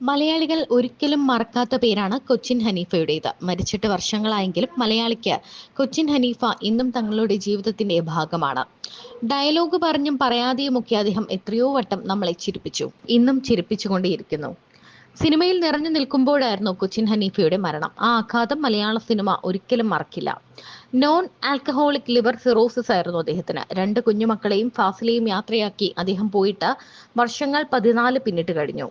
മലയാളികൾ ഒരിക്കലും മറക്കാത്ത പേരാണ് കൊച്ചിൻ ഹനീഫയുടേത്. മരിച്ചിട്ട് വർഷങ്ങളായെങ്കിലും മലയാളിക്ക് കൊച്ചിൻ ഹനീഫ ഇന്നും തങ്ങളുടെ ജീവിതത്തിന്റെ ഭാഗമാണ്. ഡയലോഗ് പറഞ്ഞും പറയാതെയുമൊക്കെ അദ്ദേഹം എത്രയോ വട്ടം നമ്മളെ ചിരിപ്പിച്ചു, ഇന്നും ചിരിപ്പിച്ചുകൊണ്ടേയിരിക്കുന്നു. സിനിമയിൽ നിറഞ്ഞു നിൽക്കുമ്പോഴായിരുന്നു കൊച്ചിൻ ഹനീഫയുടെ മരണം. ആ ആഘാതം മലയാള സിനിമ ഒരിക്കലും മറക്കില്ല. നോൺ ആൽക്കഹോളിക് ലിവർ സിറോസിസ് ആയിരുന്നു അദ്ദേഹത്തിന്. 2 കുഞ്ഞുമക്കളെയും ഫാസിലെയും യാത്രയാക്കി അദ്ദേഹം പോയിട്ട് വർഷങ്ങൾ 14 പിന്നിട്ട് കഴിഞ്ഞു.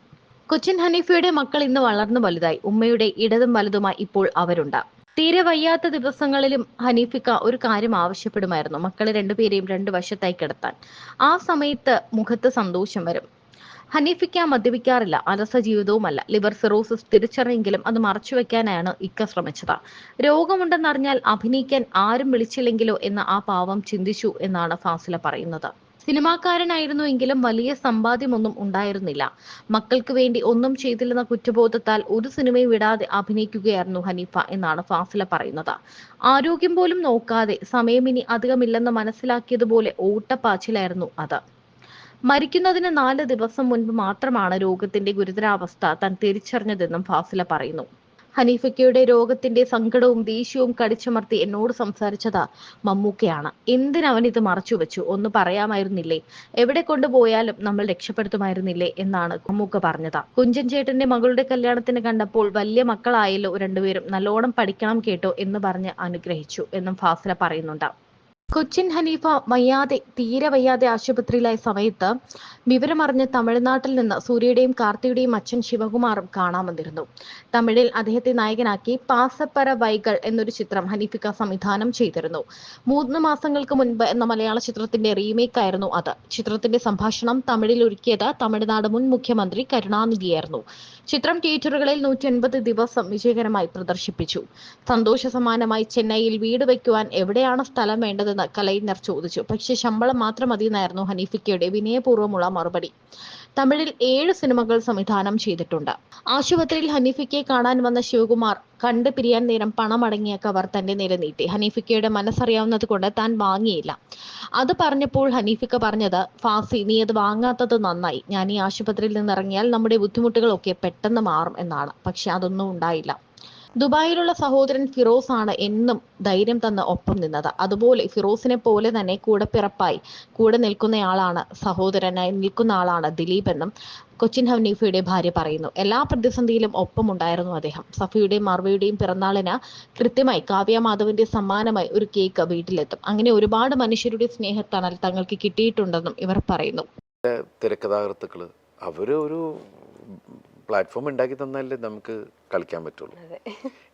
കൊച്ചിൻ ഹനീഫയുടെ മക്കൾ ഇന്ന് വളർന്നു വലുതായി. ഉമ്മയുടെ ഇടതും വലതുമായി ഇപ്പോൾ അവരുണ്ട്. തീരെ വയ്യാത്ത ദിവസങ്ങളിലും ഹനീഫിക്ക ഒരു കാര്യം ആവശ്യപ്പെടുമായിരുന്നു: മക്കളെ രണ്ടുപേരെയും 2 വശത്തായി കിടത്താൻ. ആ സമയത്ത് മുഖത്ത് സന്തോഷം വരും. ഹനീഫിക്ക മദ്യപിക്കാറില്ല, അലസ ജീവിതവുമല്ല. ലിവർ സിറോസിസ് തിരിച്ചറിയെങ്കിലും അത് മറച്ചുവെക്കാനാണ് ഇക്ക ശ്രമിച്ചത്. രോഗമുണ്ടെന്നറിഞ്ഞാൽ അഭിനയിക്കാൻ ആരും വിളിച്ചില്ലെങ്കിലോ എന്ന് ആ പാവം ചിന്തിച്ചു എന്നാണ് ഫാസില പറയുന്നത്. സിനിമാക്കാരനായിരുന്നുവെങ്കിലും വലിയ സമ്പാദ്യമൊന്നും ഉണ്ടായിരുന്നില്ല. മക്കൾക്ക് വേണ്ടി ഒന്നും ചെയ്തില്ലെന്ന കുറ്റബോധത്താൽ ഒരു സിനിമയും വിടാതെ അഭിനയിക്കുകയായിരുന്നു ഹനീഫ എന്നാണ് ഫാസില പറയുന്നത്. ആരോഗ്യം പോലും നോക്കാതെ സമയം ഇനി അധികമില്ലെന്ന് മനസ്സിലാക്കിയതുപോലെ ഓട്ടപ്പാച്ചിലായിരുന്നു അത്. മരിക്കുന്നതിന് 4 ദിവസം മുൻപ് മാത്രമാണ് രോഗത്തിന്റെ ഗുരുതരാവസ്ഥ താൻ തിരിച്ചറിഞ്ഞതെന്നും ഫാസില പറയുന്നു. ഹനീഫയ്ക്കയുടെ രോഗത്തിന്റെ സങ്കടവും ദേഷ്യവും കടിച്ചമർത്തി എന്നോട് സംസാരിച്ചത് മമ്മൂക്കയാണ്. എന്തിനവനിത് മറച്ചുവെച്ചു? ഒന്ന് പറയാമായിരുന്നില്ലേ? എവിടെ കൊണ്ടുപോയാലും നമ്മൾ രക്ഷപ്പെടുത്തുമായിരുന്നില്ലേ എന്നാണ് മമ്മൂക്ക പറഞ്ഞത്. കുഞ്ചൻ ചേട്ടന്റെ മകളുടെ കല്യാണത്തിന് കണ്ടപ്പോൾ വലിയ മക്കളായല്ലോ രണ്ടുപേരും, നല്ലോണം പഠിക്കണം കേട്ടോ എന്ന് പറഞ്ഞ് അനുഗ്രഹിച്ചു എന്നും ഫാസില പറയുന്നുണ്ട്. കൊച്ചിൻ ഹനീഫ തീരെ വയ്യാതെ ആശുപത്രിയിലായ സമയത്ത് വിവരമറിഞ്ഞ് തമിഴ്നാട്ടിൽ നിന്ന് സൂര്യയുടെയും കാർത്തിയുടെയും അച്ഛൻ ശിവകുമാറും കാണാൻ വന്നിരുന്നു. തമിഴിൽ അദ്ദേഹത്തെ നായകനാക്കി പാസപ്പര വൈകൾ എന്നൊരു ചിത്രം ഹനീഫിക്ക സംവിധാനം ചെയ്തിരുന്നു. 3 മാസങ്ങൾക്ക് മുൻപ് എന്ന മലയാള ചിത്രത്തിന്റെ റീമേക്ക് ആയിരുന്നു അത്. ചിത്രത്തിന്റെ സംഭാഷണം തമിഴിൽ ഒരുക്കിയത് തമിഴ്നാട് മുൻ മുഖ്യമന്ത്രി കരുണാനിധിയായിരുന്നു. ചിത്രം തിയേറ്ററുകളിൽ 180 ദിവസം വിജയകരമായി പ്രദർശിപ്പിച്ചു. സന്തോഷ സമ്മാനമായി ചെന്നൈയിൽ വീട് വയ്ക്കുവാൻ എവിടെയാണ് സ്ഥലം വേണ്ടതെന്ന് കലൈനർ ചോദിച്ചു. പക്ഷേ ശമ്പളം മാത്രം മതിയെന്നായിരുന്നു ഹനീഫിക്കയുടെ വിനയപൂർവ്വമുള്ള മറുപടി. തമിഴിൽ 7 സിനിമകൾ സംവിധാനം ചെയ്തിട്ടുണ്ട്. ആശുപത്രിയിൽ ഹനീഫിക്കയെ കാണാൻ വന്ന ശിവകുമാർ കണ്ട് പിരിയാൻ നേരം പണമടങ്ങിയ കവർ തന്റെ നേരെ നീട്ടി. ഹനീഫിക്കയുടെ മനസ്സറിയാവുന്നത് കൊണ്ട് താൻ വാങ്ങിയില്ല. അത് പറഞ്ഞപ്പോൾ ഹനീഫിക്ക പറഞ്ഞത്: ഫാസി, നീ അത് വാങ്ങാത്തത് നന്നായി. ഞാൻ ഈ ആശുപത്രിയിൽ നിന്നിറങ്ങിയാൽ നമ്മുടെ ബുദ്ധിമുട്ടുകളൊക്കെ പെട്ടെന്ന് മാറും എന്നാണ്. പക്ഷെ അതൊന്നും ഉണ്ടായില്ല. ദുബായിലുള്ള സഹോദരൻ ഫിറോസ് ആണ് എന്നും ധൈര്യം തന്ന് ഒപ്പം നിന്നത്. അതുപോലെ ഫിറോസിനെ പോലെ തന്നെ കൂടപ്പിറപ്പായി കൂടെ നിൽക്കുന്നയാളാണ്, സഹോദരനായി നിൽക്കുന്ന ആളാണ് ദിലീപ് എന്നും കൊച്ചിൻ ഹനീഫയുടെ ഭാര്യ പറയുന്നു. എല്ലാ പ്രതിസന്ധിയിലും ഒപ്പമുണ്ടായിരുന്നു അദ്ദേഹം. സഫിയുടെയും മർവയുടെയും പിറന്നാളിന് കൃത്യമായി കാവ്യ മാധവന്റെ സമ്മാനമായി ഒരു കേക്ക് വീട്ടിലെത്തും. അങ്ങനെ ഒരുപാട് മനുഷ്യരുടെ സ്നേഹത്തണൽ തങ്ങൾക്ക് കിട്ടിയിട്ടുണ്ടെന്നും ഇവർ പറയുന്നു. തിരക്കഥാകൃത്തുക്കള് അവര് ഒരു പ്ലാറ്റ്ഫോം ഉണ്ടാക്കി തന്നാലേ നമുക്ക് കളിക്കാൻ പറ്റുള്ളൂ.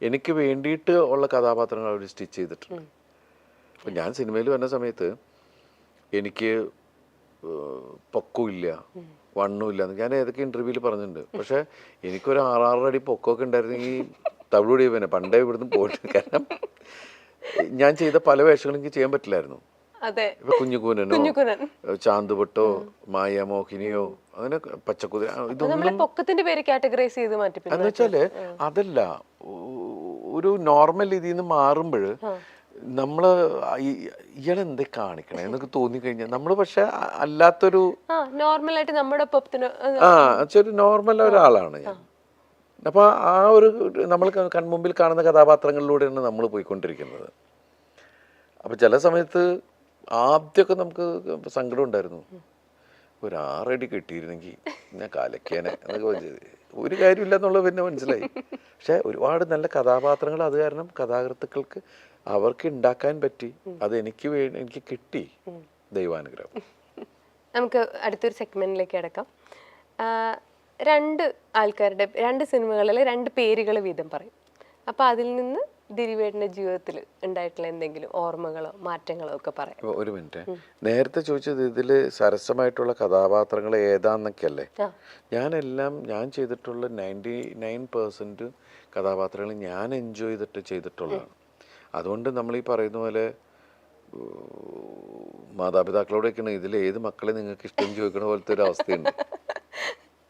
എനിക്ക് വേണ്ടിയിട്ട് ഉള്ള കഥാപാത്രങ്ങൾ അവർ സ്റ്റിച്ച് ചെയ്തിട്ടുണ്ട്. അപ്പം ഞാൻ സിനിമയിൽ വരുന്ന സമയത്ത് എനിക്ക് പൊക്കമില്ല, വണ്ണമില്ല എന്ന് ഞാൻ ഏതൊക്കെ ഇൻ്റർവ്യൂവിൽ പറഞ്ഞിട്ടുണ്ട്. പക്ഷേ എനിക്കൊരു 6-6 അടി പൊക്കമൊക്കെ ഉണ്ടായിരുന്നെങ്കിൽ തവിടുകൂടി പിന്നെ പണ്ടേ ഇവിടുന്ന് പോയിട്ട്. കാരണം ഞാൻ ചെയ്ത പല വേഷങ്ങളും എനിക്ക് ചെയ്യാൻ പറ്റില്ലായിരുന്നു. ഇപ്പൊ കുഞ്ഞുകൂനനോ ചാന്തുപൊട്ടോ മായാമോഹിനിയോ അങ്ങനെ പച്ചക്കുതിര, എന്ന് വെച്ചാല് അതല്ല, ഒരു നോർമൽ ഇതിൽ നിന്ന് മാറുമ്പോൾ നമ്മള് ഇയാളെന്തേ കാണിക്കണേ എന്നൊക്കെ തോന്നിക്കഴിഞ്ഞാൽ നമ്മള് പക്ഷെ അല്ലാത്തൊരു നോർമലായിട്ട് നമ്മുടെ ഒരു നോർമൽ ഒരാളാണ് ഞാൻ. അപ്പൊ ആ ഒരു നമ്മൾ കൺമുമ്പിൽ കാണുന്ന കഥാപാത്രങ്ങളിലൂടെയാണ് നമ്മൾ പോയിക്കൊണ്ടിരിക്കുന്നത്. അപ്പൊ ചില സമയത്ത് ആദ്യമൊക്കെ നമുക്ക് സങ്കടം ഉണ്ടായിരുന്നു. ഒരു 6 അടി കിട്ടിയിരുന്നെങ്കിൽ ഞാൻ കാലക്കേനെ എന്നൊക്കെ ഒരു കാര്യമില്ല എന്നുള്ളത് പിന്നെ മനസ്സിലായി. പക്ഷെ ഒരുപാട് നല്ല കഥാപാത്രങ്ങൾ അത് കാരണം കഥാകൃത്തുക്കൾക്ക് അവർക്ക് ഉണ്ടാക്കാൻ പറ്റി. അത് എനിക്ക് കിട്ടി, ദൈവാനുഗ്രഹം. നമുക്ക് അടുത്തൊരു സെഗ്മെന്റിലേക്ക് കിടക്കാം. 2 ആൾക്കാരുടെ 2 സിനിമകളിലെ 2 പേരുകൾ വീതം പറയും. അപ്പൊ അതിൽ നിന്ന് ദിലീപേട്ടന്റെ ജീവിതത്തിൽ ഉണ്ടായിട്ടുള്ള എന്തെങ്കിലും ഓർമ്മകളോ മാറ്റങ്ങളോ ഒക്കെ പറയാം. ഒരു മിനിറ്റ്, നേരത്തെ ചോദിച്ചത് ഇതില് സരസമായിട്ടുള്ള കഥാപാത്രങ്ങൾ ഏതാന്നൊക്കെ അല്ലേ? ഞാൻ ചെയ്തിട്ടുള്ള 99% കഥാപാത്രങ്ങൾ ഞാൻ എൻജോയ് ചെയ്തിട്ടുള്ളതാണ്. അതുകൊണ്ട് നമ്മൾ ഈ പറയുന്ന പോലെ മാതാപിതാക്കളോടൊക്കെയാണ് ഇതിൽ ഏത് മക്കളെ നിങ്ങൾക്ക് ഇഷ്ടം ചോദിക്കണ പോലത്തെ ഒരു അവസ്ഥയുണ്ട്.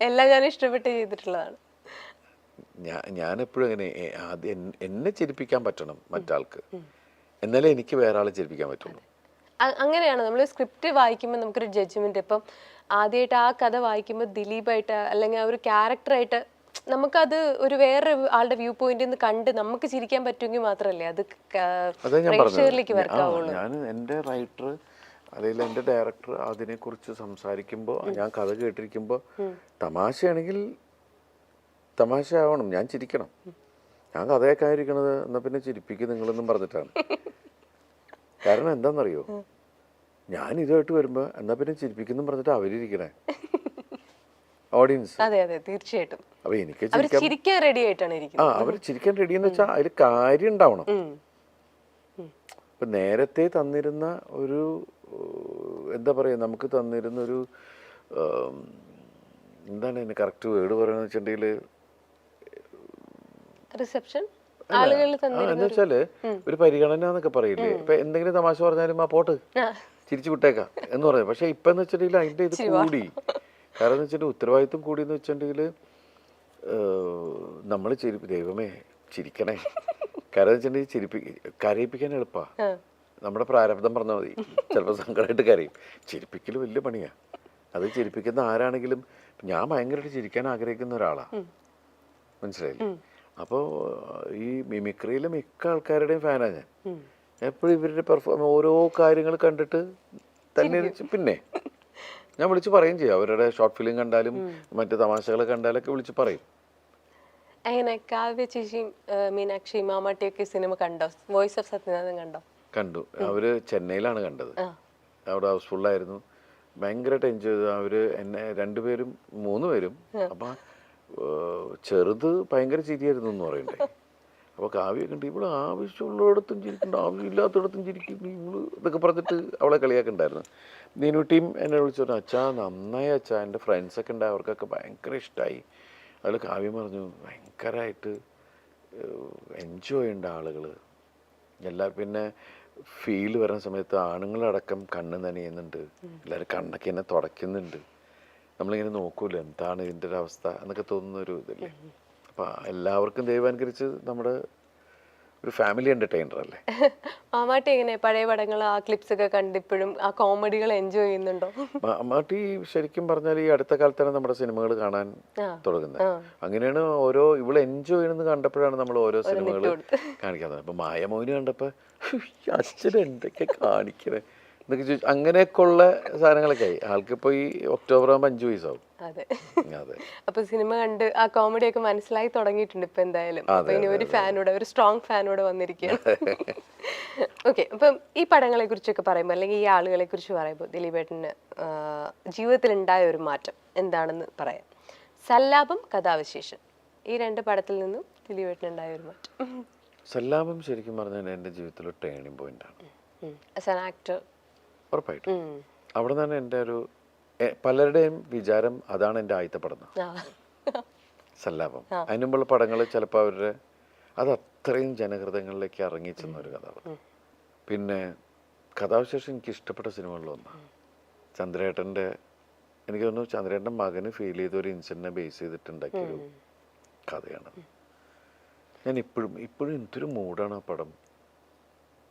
എല്ലാം ഞാൻ ഇഷ്ടപ്പെട്ട് ചെയ്തിട്ടുള്ളതാണ്. ഞാൻ എപ്പോഴും അങ്ങനെ എന്നെ ചിരിപ്പിക്കാൻ പറ്റണം മറ്റാൾക്ക്, എന്നാലേ എനിക്ക് വേറെ ആളെ ചിരിപ്പിക്കാൻ പറ്റുള്ളൂ. അങ്ങനെയാണ് നമ്മൾ സ്ക്രിപ്റ്റ് വായിക്കുമ്പോൾ നമുക്കൊരു ജഡ്ജ്മെന്റ്. ഇപ്പം ആദ്യമായിട്ട് ആ കഥ വായിക്കുമ്പോൾ ദിലീപായിട്ട് അല്ലെങ്കിൽ ആ ഒരു ക്യാരക്ടറായിട്ട് നമുക്കത് ഒരു വേറെ ആളുടെ വ്യൂ പോയിന്റിൽ നിന്ന് കണ്ട് നമുക്ക് ചിരിക്കാൻ പറ്റുമെങ്കിൽ മാത്രമല്ലേ അത് അതേ ഞാൻ പ്രേക്ഷകരിലേക്ക് പറഞ്ഞത്. വർക്കാവുള്ളൂ. ഞാൻ എൻ്റെ റൈറ്റർ അല്ലെങ്കിൽ എൻ്റെ ഡയറക്ടർ അതിനെക്കുറിച്ച് സംസാരിക്കുമ്പോൾ ഞാൻ കഥ കേട്ടിരിക്കുമ്പോൾ തമാശയാണെങ്കിൽ തമാശ ആവണം, ഞാൻ ചിരിക്കണം. ഞാൻ കഥയൊക്കെ ആയിരിക്കണത് എന്നാൽ പിന്നെ ചിരിപ്പിക്കും നിങ്ങളെന്നും പറഞ്ഞിട്ടാണ്. കാരണം എന്താണെന്നറിയോ, ഞാൻ ഇതുമായിട്ട് വരുമ്പോൾ എന്നാൽ പിന്നെ ചിരിപ്പിക്കുന്നു പറഞ്ഞിട്ട് അവരിയ്ക്കണേ ഓഡിയൻസ്. അതെ അതെ തീർച്ചയായിട്ടും. അപ്പൊ എനിക്ക് ചിരിക്കാൻ റെഡി ആയിട്ടാണ് ഇരിക്കുന്നത്. അവർ ചിരിക്കാൻ റെഡി എന്ന് വെച്ചാൽ അതിൽ കാര്യം ഉണ്ടാവണം. ഇപ്പൊ നേരത്തെ തന്നിരുന്ന ഒരു എന്താ പറയുക, നമുക്ക് തന്നിരുന്ന ഒരു എന്താണ് അതിന് കറക്റ്റ് വേർഡ് പറയുന്നത് വെച്ചിട്ടുണ്ടെങ്കിൽ റിസപ്ഷൻ ആളുകൾ എന്താ വെച്ചാല് ഒരു പരിഗണന എന്നൊക്കെ പറയില്ലേ. ഇപ്പൊ എന്തെങ്കിലും തമാശ പറഞ്ഞാലും ആ പോട്ട് ചിരിച്ചു വിട്ടേക്കാം എന്ന് പറയാം. പക്ഷെ ഇപ്പൊ എന്ന് വെച്ചിട്ടുണ്ടെങ്കിൽ അതിന്റെ ഇത് കൂടി. കാരണം എന്ന് വെച്ചിട്ടുണ്ടെങ്കിൽ ഉത്തരവാദിത്വം കൂടി എന്ന് വെച്ചിട്ടുണ്ടെങ്കിൽ നമ്മൾ ദൈവമേ ചിരിക്കണേ. കാരണം വെച്ചിട്ടുണ്ടെങ്കിൽ കരയിപ്പിക്കാൻ എളുപ്പാ. നമ്മുടെ പ്രാരബ്ധം പറഞ്ഞാൽ മതി. ചിലപ്പോൾ സങ്കടമായിട്ട് കരയും. ചിരിപ്പിക്കൽ വലിയ പണിയാ. അത് ചിരിപ്പിക്കുന്ന ആരാണെങ്കിലും ഞാൻ ഭയങ്കരമായിട്ട് ചിരിക്കാൻ ആഗ്രഹിക്കുന്ന ഒരാളാണ്, മനസ്സിലായില്ലേ. അപ്പോൾ ഈ മിമിക്രിയിലെ മിക്ക ആൾക്കാരുടെയും ഫാനാണ് ഞാൻ. എപ്പോഴും ഇവരുടെ ഓരോ കാര്യങ്ങൾ കണ്ടിട്ട് തന്നെ പിന്നെ ഞാൻ വിളിച്ച് പറയും ചെയ്യും. അവരുടെ ഷോർട്ട് ഫിലിം കണ്ടാലും മറ്റു തമാശകൾ കണ്ടാലൊക്കെ വിളിച്ച് പറയും. എങ്ങനെ കാവ്യ ചേച്ചിയും മീനാക്ഷി മാമാട്ടിയൊക്കെ സിനിമ കണ്ടോ? വോയിസ് ഓഫ് സത്യനാഥൻ കണ്ടോ? കണ്ടു. അവര് ചെന്നൈയിലാണ് കണ്ടത്. അവിടെ ഹൗസ്ഫുള്ളായിരുന്നു. ഭയങ്കരമായിട്ട് എൻജോയ് ചെയ്തു. അവര് എന്നെ രണ്ടുപേരും 3 പേരും. അപ്പം ചെറുത് ഭയങ്കര ചിരിയായിരുന്നു എന്ന് പറയണ്ടേ. അപ്പോൾ കാവ്യൊക്കെ ഉണ്ട്, ഇവള് ആവശ്യമുള്ളിടത്തും ചിരിക്കുന്നുണ്ട്, ആവശ്യമില്ലാത്തടത്തും ചിരിക്കുന്നു ഇവള് ഇതൊക്കെ പറഞ്ഞിട്ട് അവളെ കളിയാക്കുന്നുണ്ടായിരുന്നു. നീനുട്ടിയും എന്നെ വിളിച്ചു പറഞ്ഞു, അച്ഛാ നന്നായി അച്ഛാ, എൻ്റെ ഫ്രണ്ട്സൊക്കെ ഉണ്ട്, അവർക്കൊക്കെ ഭയങ്കര ഇഷ്ടമായി. അതിൽ കാവ്യം പറഞ്ഞു ഭയങ്കരമായിട്ട് എൻജോയ് ചെയ്യേണ്ട ആളുകൾ എല്ലാവരും. പിന്നെ ഫീൽ വരുന്ന സമയത്ത് ആണുങ്ങളടക്കം കണ്ണ് നനയുന്നുണ്ട്, എല്ലാവരും കണ്ണൊക്കെ എന്നെ തുടയ്ക്കുന്നുണ്ട്. നമ്മളിങ്ങനെ നോക്കൂല്ലോ എന്താണ് ഇതിൻ്റെ ഒരു അവസ്ഥ എന്നൊക്കെ തോന്നുന്ന ഒരു ഇതില്ലേ. അപ്പം എല്ലാവർക്കും ദൈവം അനുകരിച്ച് നമ്മുടെ ഒരു ഫാമിലി എൻ്റർടൈനർ അല്ലേ. മാമാട്ടി എങ്ങനെ പഴയ പടങ്ങൾ ആ ക്ലിപ്സ് ഒക്കെ കണ്ടിപ്പോഴും ആ കോമഡികൾ എൻജോയ് ചെയ്യുന്നുണ്ടോ? മാമാട്ടി ശരിക്കും പറഞ്ഞാൽ ഈ അടുത്ത കാലത്താണ് നമ്മുടെ സിനിമകൾ കാണാൻ തുടങ്ങുന്നത്. അങ്ങനെയാണ് ഇവള് എൻജോയ് ചെയ്യുന്നത് കണ്ടപ്പോഴാണ് നമ്മൾ ഓരോ സിനിമകൾ കാണിക്കുന്നത്. അപ്പം മായമോഹിനി കണ്ടപ്പോൾ അച്ഛൻ എന്തൊക്കെ കാണിക്കണേ എന്നൊക്കെ ചോദിച്ചു. അങ്ങനെയൊക്കെയുള്ള സാധനങ്ങളൊക്കെ ആയി. ആൾക്കിപ്പോൾ ഈ ഒക്ടോബർ ആകുമ്പോൾ 5 വയസ്സാവും. അതെ അതെ. അപ്പൊ സിനിമ കണ്ട് ആ കോമഡി ഒക്കെ മനസ്സിലായി തുടങ്ങിയിട്ടുണ്ട് ഇപ്പൊ എന്തായാലും. അപ്പൊ ഇനി ഒരു സ്ട്രോങ് ഫാനോടെ വന്നിരിക്കുകയാണ്. ഓക്കെ, അപ്പം ഈ പടങ്ങളെ കുറിച്ചൊക്കെ പറയുമ്പോൾ അല്ലെങ്കിൽ ഈ ആളുകളെ കുറിച്ച് പറയുമ്പോൾ ദിലീപേട്ടന് ജീവിതത്തിൽ ഉണ്ടായ ഒരു മാറ്റം എന്താണെന്ന് പറയാം. സല്ലാപം, കഥാവിശേഷൻ, ഈ 2 പടത്തിൽ നിന്നും ദിലീപേട്ടന് ഉണ്ടായ ഒരു മാറ്റം. സല്ലാപം ശരിക്കും പറഞ്ഞാൽ എൻ്റെ ജീവിതത്തിലെ ടേണിംഗ് പോയിന്റാണ്. ആസ് ആൻ ആക്ടർ ഉറപ്പായിട്ടും അവിടെ നിന്നാണ് എൻ്റെ ഒരു പലരുടെയും വിചാരം അതാണ് എൻ്റെ ആദ്യത്തെ പടം സല്ലാപം. അതിന് മുമ്പുള്ള പടങ്ങൾ ചിലപ്പോൾ അവരുടെ അത് അത്രയും ജനഹൃദയങ്ങളിലേക്ക് ഇറങ്ങിച്ചെന്ന ഒരു കഥാപാത്രം. പിന്നെ കഥാവിശേഷം എനിക്ക് ഇഷ്ടപ്പെട്ട സിനിമകളിലൊന്നാണ് ചന്ദ്രേട്ടൻ്റെ. എനിക്ക് തോന്നുന്നു ചന്ദ്രേട്ടൻ്റെ മകന് ഫീൽ ചെയ്ത ഒരു ഇൻസിഡൻറ്റിനെ ബേസ് ചെയ്തിട്ടുണ്ടാക്കിയൊരു കഥയാണ്. ഞാൻ ഇപ്പോഴും എന്തൊരു മൂഡാണ് ആ പടം.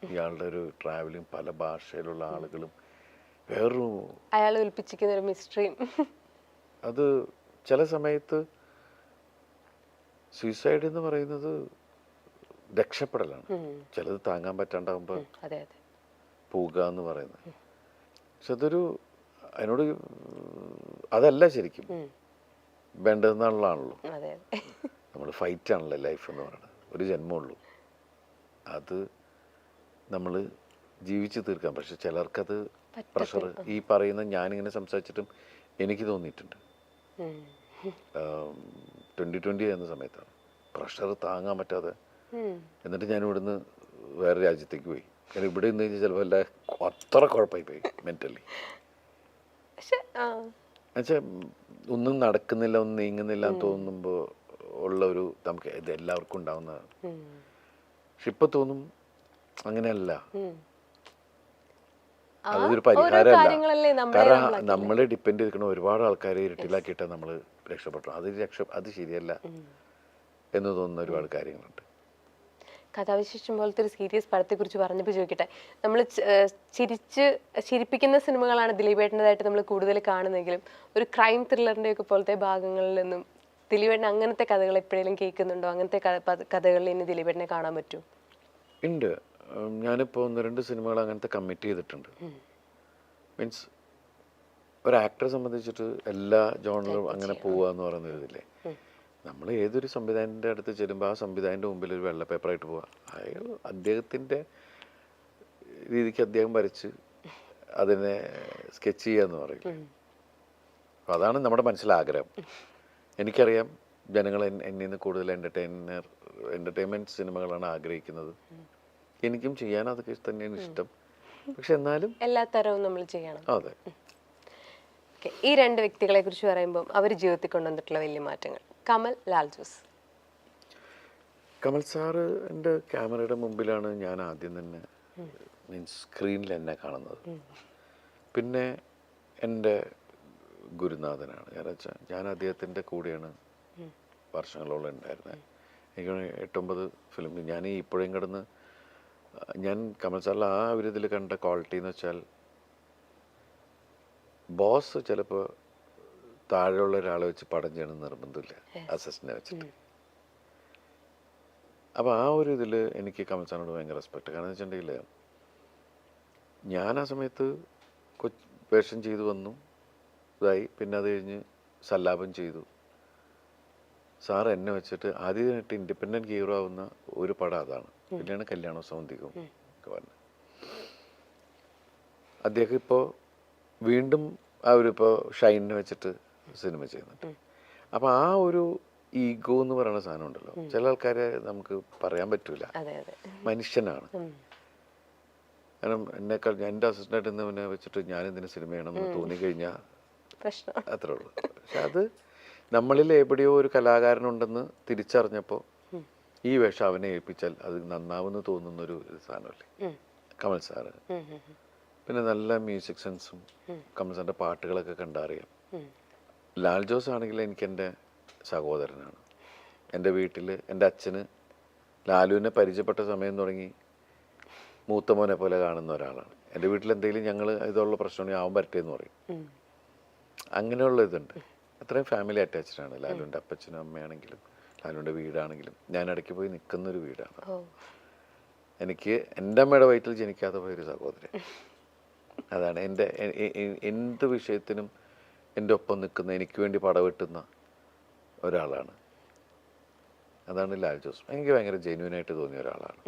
ഇയാളുടെ ഒരു ട്രാവലിംഗ്, പല ഭാഷയിലുള്ള ആളുകളും, വേറൊരു അയാൾ ഒളിപ്പിച്ചിരിക്കുന്ന ഒരു മിസ്റ്ററിയും. അത് ചില സമയത്ത് സൂയിസൈഡ് എന്ന് പറയുന്നത് രക്ഷപ്പെടലാണ്. ചിലത് താങ്ങാൻ പറ്റാണ്ടാകുമ്പോൾ പോവുക എന്ന് പറയുന്നത്. പക്ഷെ അതൊരു അതിനോട് അതല്ല ശരിക്കും വേണ്ടതെന്നുള്ളതാണല്ലോ. നമ്മൾ ഫൈറ്റ് ആണല്ലോ ലൈഫ് എന്ന് പറയുന്നത്. ഒരു ജന്മമുള്ളൂ, അത് നമ്മൾ ജീവിച്ചു തീർക്കാം. പക്ഷെ ചിലർക്കത് പ്രഷർ, ഈ പറയുന്ന ഞാനിങ്ങനെ സംസാരിച്ചിട്ടും എനിക്ക് തോന്നിയിട്ടുണ്ട് 2020 എന്ന സമയത്താണ് പ്രഷർ താങ്ങാൻ പറ്റാതെ. എന്നിട്ട് ഞാൻ ഇവിടുന്ന് വേറെ രാജ്യത്തേക്ക് പോയി. കാരണം ഇവിടെ നിന്ന് കഴിഞ്ഞാൽ ചിലപ്പോൾ എല്ലാ അത്ര കുഴപ്പമായി പോയി മെൻ്റലി. എന്നുവെച്ചാൽ ഒന്നും നടക്കുന്നില്ല, ഒന്നും നീങ്ങുന്നില്ല എന്ന് തോന്നുമ്പോൾ ഉള്ള ഒരു നമുക്ക് ഇത് എല്ലാവർക്കും ഉണ്ടാവുന്നതാണ്. പക്ഷെ ഇപ്പം തോന്നും അങ്ങനെയല്ല, അതൊരു പരിഹാരമല്ല. കാരണം നമ്മളെ ഡിപ്പെൻഡ് ചെയ്തിരിക്കണ ഒരുപാട് ആൾക്കാരെ ഇരുട്ടിലാക്കിയിട്ട് നമ്മൾ രക്ഷപ്പെട്ടു. അത് ശരിയല്ല എന്ന് തോന്നുന്ന ഒരുപാട് കാര്യങ്ങളുണ്ട്. കഥാവിശേഷം പോലത്തെ ഒരു സീരിയസ് പടത്തെ കുറിച്ച് പറഞ്ഞപ്പോൾ ചോദിക്കട്ടെ, നമ്മൾ ചിരിപ്പിക്കുന്ന സിനിമകളാണ് ദിലീപേട്ടൻ്റെതായിട്ട് നമ്മൾ കൂടുതൽ കാണുന്നെങ്കിലും ഒരു ക്രൈം ത്രില്ലറിൻ്റെ ഒക്കെ പോലത്തെ ഭാഗങ്ങളിൽ നിന്നും ദിലീപേട്ടൻ അങ്ങനത്തെ കഥകൾ എപ്പോഴെങ്കിലും കേൾക്കുന്നുണ്ടോ? അങ്ങനത്തെ കഥകളിൽ ഇനി ദിലീപേട്ടനെ കാണാൻ പറ്റുമോ? ഉണ്ട്. ഞാനിപ്പോൾ 1-2 സിനിമകൾ അങ്ങനത്തെ കമ്മിറ്റ് ചെയ്തിട്ടുണ്ട്. മീൻസ് ഒരു ആക്ടറെ സംബന്ധിച്ചിട്ട് എല്ലാ ജോണറും അങ്ങനെ പോവുക എന്ന് പറയുന്ന ഇതില്ലേ, നമ്മൾ ഏതൊരു സംവിധായകൻ്റെ അടുത്ത് ചെല്ലുമ്പോൾ ആ സംവിധായകൻ്റെ മുമ്പിൽ ഒരു വെള്ള പേപ്പറായിട്ട് പോവുക. അയാൾ അദ്ദേഹത്തിൻ്റെ രീതിക്ക് അദ്ദേഹം വരച്ച് അതിനെ സ്കെച്ച് ചെയ്യുക എന്ന് പറയും. അപ്പോൾ അതാണ് നമ്മുടെ മനസ്സിലാഗ്രഹം. എനിക്കറിയാം ജനങ്ങൾ എന്നിൽ നിന്ന് കൂടുതൽ എൻ്റർടൈൻമെൻറ്റ് സിനിമകളാണ് ആഗ്രഹിക്കുന്നത്. എനിക്കും ചെയ്യാൻ അതൊക്കെ തന്നെയാണ് ഇഷ്ടം. പക്ഷെ എന്നാലും എല്ലാ തരവും നമ്മൾ ചെയ്യണം. അതെ. ഈ 2 വ്യക്തികളെ കുറിച്ച് പറയുമ്പോൾ അവർ ജീവിതത്തിൽ കൊണ്ടുവന്നിട്ടുള്ള വലിയ മാറ്റങ്ങൾ. കമൽ, ലാൽ ജോസ്. കമൽ സാറ് എൻ്റെ ക്യാമറയുടെ മുമ്പിലാണ് ഞാൻ ആദ്യം തന്നെ മീൻസ് സ്ക്രീനിൽ എന്നെ കാണുന്നത്. പിന്നെ എൻ്റെ ഗുരുനാഥനാണ്. കാരണം വെച്ചാൽ ഞാൻ അദ്ദേഹത്തിൻ്റെ കൂടെയാണ് വർഷങ്ങളോളം ഉണ്ടായിരുന്നത്. എനിക്ക് 8-9 ഫിലിം ഞാൻ ഇപ്പോഴും കിടന്ന് ഞാൻ കമൽ സാറിൽ ആ ഒരു ഇതിൽ കണ്ട ക്വാളിറ്റി എന്ന് വെച്ചാൽ, ബോസ് ചിലപ്പോൾ താഴെയുള്ള ഒരാളെ വെച്ച് പടം ചെയ്യണമെന്ന് നിർബന്ധമില്ല, അസിസ്റ്റന്റിനെ വെച്ചിട്ട്. അപ്പോൾ ആ ഒരു ഇതിൽ എനിക്ക് കമൽ സാറിനോട് ഭയങ്കര റെസ്പെക്ട്. കാരണം എന്ന് വെച്ചിട്ടുണ്ടെങ്കിൽ ഞാൻ ആ സമയത്ത് വേഷം ചെയ്തു വന്നു, ഇതായി. പിന്നെ അത് കഴിഞ്ഞ് സല്ലാപം ചെയ്തു. സാർ എന്നെ വെച്ചിട്ട് ആദ്യമായിട്ട് ഇൻഡിപെൻഡൻറ്റ് ഹീറോ ആവുന്ന ഒരു പടം അതാണ്. പിന്നെയാണ് കല്യാണ സൗന്ദര്യവും ഒക്കെ പറഞ്ഞത്. അദ്ദേഹം ഇപ്പോൾ വീണ്ടും അവരിപ്പോൾ ഷൈനിനെ വെച്ചിട്ട് സിനിമ ചെയ്യുന്നുണ്ട്. അപ്പോൾ ആ ഒരു ഈഗോ എന്ന് പറയുന്ന സാധനം ഉണ്ടല്ലോ, ചില ആൾക്കാരെ നമുക്ക് പറയാൻ പറ്റൂല. മനുഷ്യനാണ്. കാരണം എന്നെക്കാൾ എൻ്റെ അസിസ്റ്റൻ്റ് എന്നവനെ വെച്ചിട്ട് ഞാനെന്തിനു സിനിമ ചെയ്യണമെന്ന് തോന്നിക്കഴിഞ്ഞാൽ അത്രേ ഉള്ളൂ. പക്ഷെ അത് നമ്മളിൽ എവിടെയോ ഒരു കലാകാരനുണ്ടെന്ന് തിരിച്ചറിഞ്ഞപ്പോൾ ഈ വേഷം അവനെ ഏൽപ്പിച്ചാൽ അത് നന്നാവുമെന്ന് തോന്നുന്നൊരു സാധനമല്ലേ കമൽ സാറ്. പിന്നെ നല്ല മ്യൂസിക് സെൻസും കമൽ സാറിൻ്റെ പാട്ടുകളൊക്കെ കണ്ടറിയാം. ലാൽ ജോസ് ആണെങ്കിൽ എനിക്ക് എൻ്റെ സഹോദരനാണ്. എൻ്റെ വീട്ടിൽ എൻ്റെ അച്ഛന് ലാലുവിനെ പരിചയപ്പെട്ട സമയം തുടങ്ങി മൂത്ത മോനെ പോലെ കാണുന്ന ഒരാളാണ്. എൻ്റെ വീട്ടിൽ എന്തെങ്കിലും ഞങ്ങൾ ഇതുള്ള പ്രശ്നമാണെങ്കിൽ അവൻ വരട്ടെ എന്ന് പറയും. അങ്ങനെയുള്ള ഇതുണ്ട്. അത്രയും ഫാമിലി അറ്റാച്ച്ഡ് ആണ്. ലാലുവിൻ്റെ അപ്പച്ചനും അമ്മയാണെങ്കിലും ലാലുവിൻ്റെ വീടാണെങ്കിലും ഞാൻ ഇടയ്ക്ക് പോയി നിൽക്കുന്നൊരു വീടാണ്. എനിക്ക് എൻ്റെ അമ്മയുടെ വയറ്റിൽ ജനിക്കാതെ പോയൊരു സഹോദരൻ. അതാണ് എൻ്റെ എന്ത് വിഷയത്തിനും എൻ്റെ ഒപ്പം നിൽക്കുന്ന, എനിക്ക് വേണ്ടി പടവെട്ടുന്ന ഒരാളാണ്. അതാണ് ലാൽ ജോസ്. എനിക്ക് ഭയങ്കര ജെന്യൂനായിട്ട് തോന്നിയ ഒരാളാണ്.